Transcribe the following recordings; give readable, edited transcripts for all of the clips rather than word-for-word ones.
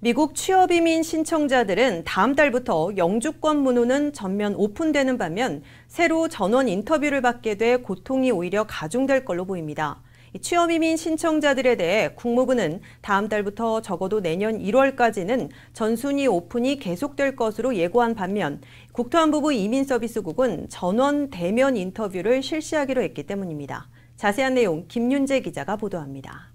미국 취업이민 신청자들은 다음 달부터 영주권 문호는 전면 오픈되는 반면 새로 전원 인터뷰를 받게 돼 고통이 오히려 가중될 걸로 보입니다. 취업이민 신청자들에 대해 국무부는 다음 달부터 적어도 내년 1월까지는 전순위 오픈이 계속될 것으로 예고한 반면 국토안보부 이민서비스국은 전원 대면 인터뷰를 실시하기로 했기 때문입니다. 자세한 내용 김윤재 기자가 보도합니다.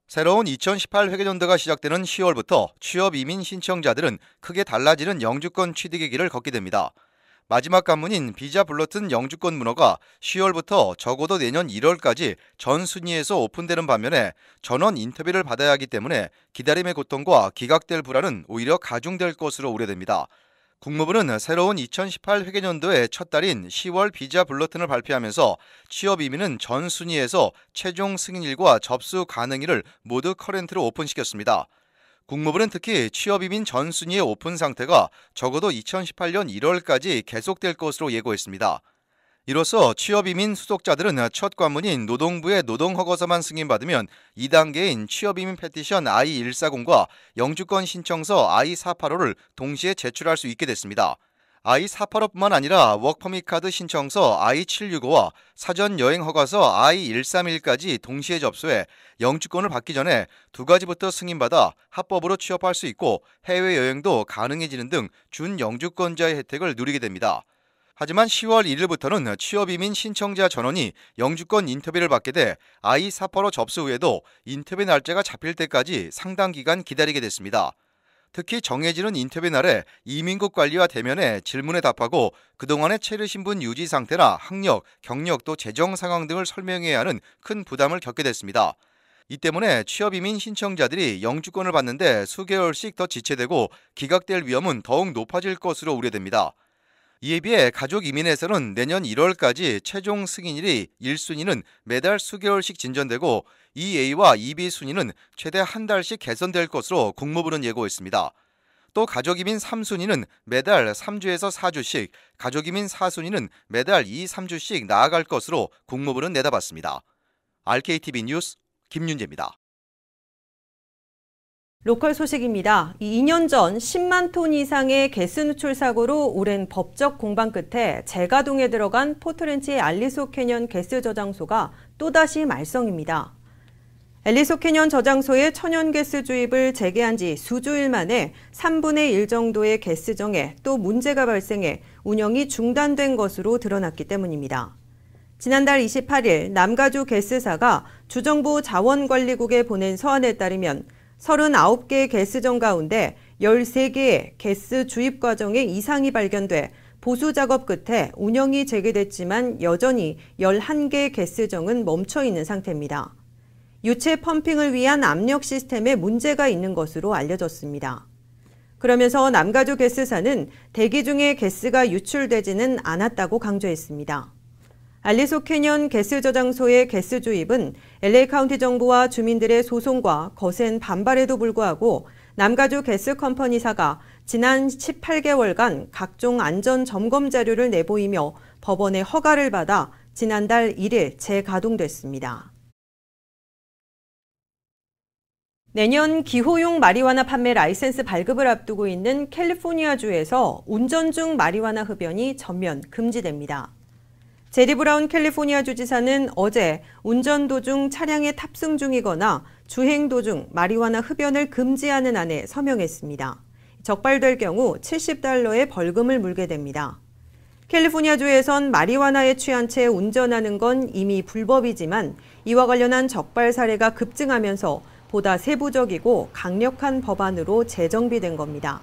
새로운 2018 회계연도가 시작되는 10월부터 취업 이민 신청자들은 크게 달라지는 영주권 취득의 길을 걷게 됩니다. 마지막 관문인 비자 블러튼 영주권 문호가 10월부터 적어도 내년 1월까지 전 순위에서 오픈되는 반면에 전원 인터뷰를 받아야 하기 때문에 기다림의 고통과 기각될 불안은 오히려 가중될 것으로 우려됩니다. 국무부는 새로운 2018 회계연도의 첫 달인 10월 비자 블러튼을 발표하면서 취업 이민은 전 순위에서 최종 승인일과 접수 가능일을 모두 커런트로 오픈시켰습니다. 국무부는 특히 취업 이민 전 순위의 오픈 상태가 적어도 2018년 1월까지 계속될 것으로 예고했습니다. 이로써 취업 이민 수속자들은 첫 관문인 노동부의 노동허가서만 승인받으면 2단계인 취업 이민 페티션 I-140과 영주권 신청서 I-485를 동시에 제출할 수 있게 됐습니다. I-485뿐만 아니라 워크퍼밋 카드 신청서 I-765와 사전 여행 허가서 I-131까지 동시에 접수해 영주권을 받기 전에 두 가지부터 승인받아 합법으로 취업할 수 있고 해외여행도 가능해지는 등 준영주권자의 혜택을 누리게 됩니다. 하지만 10월 1일부터는 취업이민 신청자 전원이 영주권 인터뷰를 받게 돼 I-485 접수 후에도 인터뷰 날짜가 잡힐 때까지 상당 기간 기다리게 됐습니다. 특히 정해지는 인터뷰 날에 이민국 관리와 대면해 질문에 답하고 그동안의 체류신분 유지 상태나 학력, 경력 또 재정 상황 등을 설명해야 하는 큰 부담을 겪게 됐습니다. 이 때문에 취업이민 신청자들이 영주권을 받는데 수개월씩 더 지체되고 기각될 위험은 더욱 높아질 것으로 우려됩니다. 이에 비해 가족 이민에서는 내년 1월까지 최종 승인일이 1순위는 매달 수개월씩 진전되고 2A와 2B 순위는 최대 한 달씩 개선될 것으로 국무부는 예고했습니다. 또 가족 이민 3순위는 매달 3주에서 4주씩, 가족 이민 4순위는 매달 2, 3주씩 나아갈 것으로 국무부는 내다봤습니다. RKTV 뉴스 김윤재입니다. 로컬 소식입니다. 2년 전 10만 톤 이상의 가스 누출 사고로 오랜 법적 공방 끝에 제가동에 들어간 포트렌치의 알리소 캐년 가스 저장소가 또다시 말썽입니다. 알리소 캐년 저장소의 천연가스 주입을 재개한 지 수주일 만에 3분의 1 정도의 가스정에 또 문제가 발생해 운영이 중단된 것으로 드러났기 때문입니다. 지난달 28일 남가주 가스사가 주정부 자원관리국에 보낸 서한에 따르면 39개의 가스정 가운데 13개의 가스 주입 과정에 이상이 발견돼 보수 작업 끝에 운영이 재개됐지만 여전히 11개의 가스정은 멈춰 있는 상태입니다. 유체 펌핑을 위한 압력 시스템에 문제가 있는 것으로 알려졌습니다. 그러면서 남가주 가스사는 대기 중에 가스가 유출되지는 않았다고 강조했습니다. 알리소 캐년 가스 저장소의 가스 주입은 LA 카운티 정부와 주민들의 소송과 거센 반발에도 불구하고 남가주 가스 컴퍼니사가 지난 18개월간 각종 안전 점검 자료를 내보이며 법원의 허가를 받아 지난달 1일 재가동됐습니다. 내년 기호용 마리화나 판매 라이센스 발급을 앞두고 있는 캘리포니아주에서 운전 중 마리화나 흡연이 전면 금지됩니다. 제리 브라운 캘리포니아 주지사는 어제 운전 도중 차량에 탑승 중이거나 주행 도중 마리화나 흡연을 금지하는 안에 서명했습니다. 적발될 경우 $70의 벌금을 물게 됩니다. 캘리포니아주에선 마리화나에 취한 채 운전하는 건 이미 불법이지만 이와 관련한 적발 사례가 급증하면서 보다 세부적이고 강력한 법안으로 재정비된 겁니다.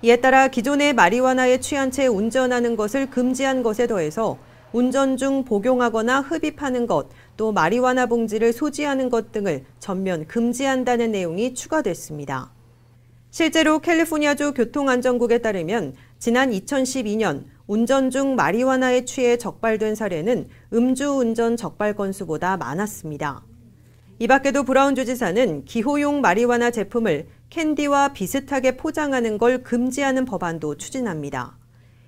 이에 따라 기존의 마리화나에 취한 채 운전하는 것을 금지한 것에 더해서 운전 중 복용하거나 흡입하는 것, 또 마리화나 봉지를 소지하는 것 등을 전면 금지한다는 내용이 추가됐습니다. 실제로 캘리포니아주 교통안전국에 따르면 지난 2012년 운전 중 마리화나에 취해 적발된 사례는 음주운전 적발 건수보다 많았습니다. 이 밖에도 브라운 주지사는 기호용 마리화나 제품을 캔디와 비슷하게 포장하는 걸 금지하는 법안도 추진합니다.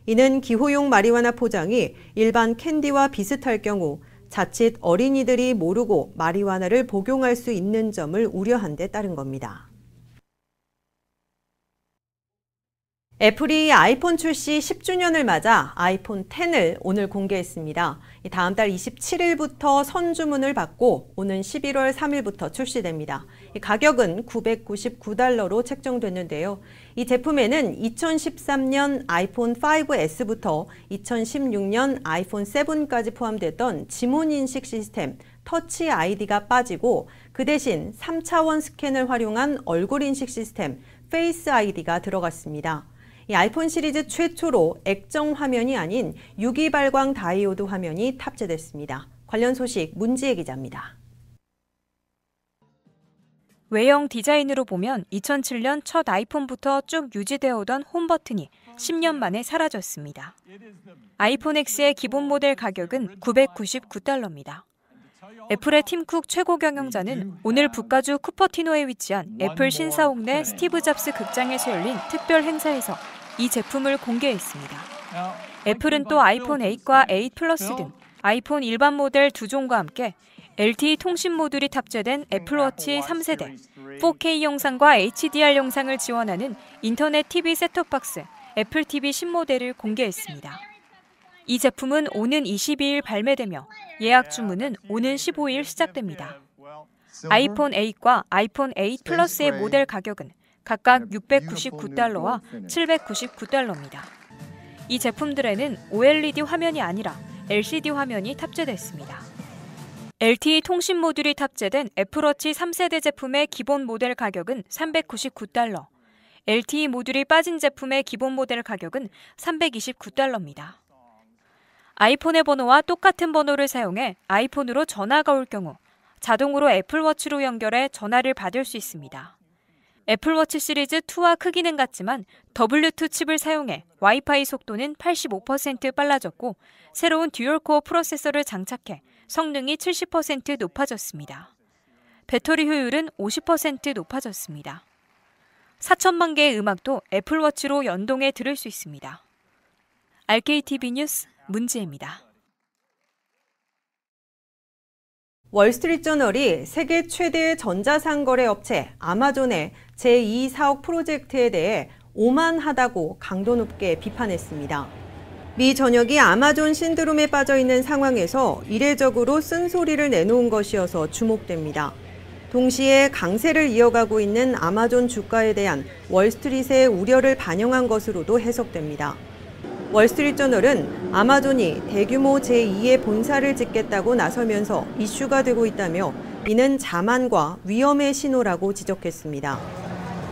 이는 기호용 마리화나 포장이 일반 캔디와 비슷할 경우 자칫 어린이들이 모르고 마리화나를 복용할 수 있는 점을 우려한 데 따른 겁니다. 애플이 아이폰 출시 10주년을 맞아 아이폰 X을 오늘 공개했습니다. 다음 달 27일부터 선주문을 받고 오는 11월 3일부터 출시됩니다. 가격은 $999로 책정됐는데요. 이 제품에는 2013년 아이폰 5S부터 2016년 아이폰 7까지 포함됐던 지문인식 시스템 터치 아이디가 빠지고 그 대신 3차원 스캔을 활용한 얼굴 인식 시스템 페이스 아이디가 들어갔습니다. 이 아이폰 시리즈 최초로 액정 화면이 아닌 유기발광 다이오드 화면이 탑재됐습니다. 관련 소식 문지혜 기자입니다. 외형 디자인으로 보면 2007년 첫 아이폰부터 쭉 유지되어 오던 홈 버튼이 10년 만에 사라졌습니다. 아이폰 X의 기본 모델 가격은 $999입니다. 애플의 팀 쿡 최고 경영자는 오늘 북가주 쿠퍼티노에 위치한 애플 신사옥 내 스티브 잡스 극장에서 열린 특별 행사에서 이 제품을 공개했습니다. 애플은 또 아이폰 8과 8 플러스 등 아이폰 일반 모델 2종과 함께 LTE 통신 모듈이 탑재된 애플워치 3세대, 4K 영상과 HDR 영상을 지원하는 인터넷 TV 셋톱박스 애플 TV 신모델을 공개했습니다. 이 제품은 오는 22일 발매되며 예약 주문은 오는 15일 시작됩니다. 아이폰 8과 아이폰 8 플러스의 모델 가격은 각각 $699와 $799입니다. 이 제품들에는 OLED 화면이 아니라 LCD 화면이 탑재됐습니다. LTE 통신 모듈이 탑재된 애플워치 3세대 제품의 기본 모델 가격은 $399, LTE 모듈이 빠진 제품의 기본 모델 가격은 $329입니다. 아이폰의 번호와 똑같은 번호를 사용해 아이폰으로 전화가 올 경우 자동으로 애플워치로 연결해 전화를 받을 수 있습니다. 애플워치 시리즈 2와 크기는 같지만 W2 칩을 사용해 와이파이 속도는 85% 빨라졌고 새로운 듀얼코어 프로세서를 장착해 성능이 70% 높아졌습니다. 배터리 효율은 50% 높아졌습니다. 4천만 개의 음악도 애플워치로 연동해 들을 수 있습니다. RKTV 뉴스 문지혜입니다. 월스트리트저널이 세계 최대의 전자상거래 업체 아마존의 제2 사옥 프로젝트에 대해 오만하다고 강도 높게 비판했습니다. 미 전역이 아마존 신드롬에 빠져 있는 상황에서 이례적으로 쓴소리를 내놓은 것이어서 주목됩니다. 동시에 강세를 이어가고 있는 아마존 주가에 대한 월스트리트의 우려를 반영한 것으로도 해석됩니다. 월스트리트저널은 아마존이 대규모 제2의 본사를 짓겠다고 나서면서 이슈가 되고 있다며 이는 자만과 위험의 신호라고 지적했습니다.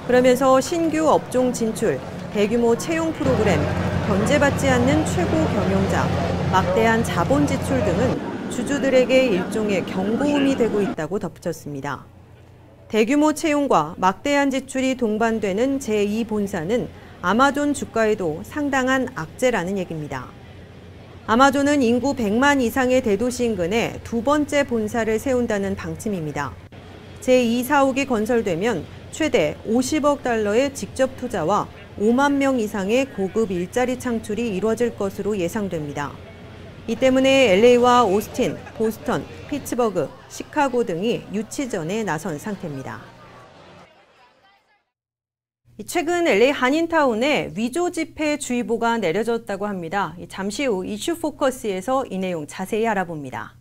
그러면서 신규 업종 진출, 대규모 채용 프로그램, 견제받지 않는 최고 경영자, 막대한 자본 지출 등은 주주들에게 일종의 경고음이 되고 있다고 덧붙였습니다. 대규모 채용과 막대한 지출이 동반되는 제2 본사는 아마존 주가에도 상당한 악재라는 얘기입니다. 아마존은 인구 100만 이상의 대도시 인근에 두 번째 본사를 세운다는 방침입니다. 제2 사옥이 건설되면 최대 $50억 직접 투자와 5만 명 이상의 고급 일자리 창출이 이루어질 것으로 예상됩니다. 이 때문에 LA와 오스틴, 보스턴, 피츠버그, 시카고 등이 유치전에 나선 상태입니다. 최근 LA 한인타운에 위조 지폐 주의보가 내려졌다고 합니다. 잠시 후 이슈 포커스에서 이 내용 자세히 알아봅니다.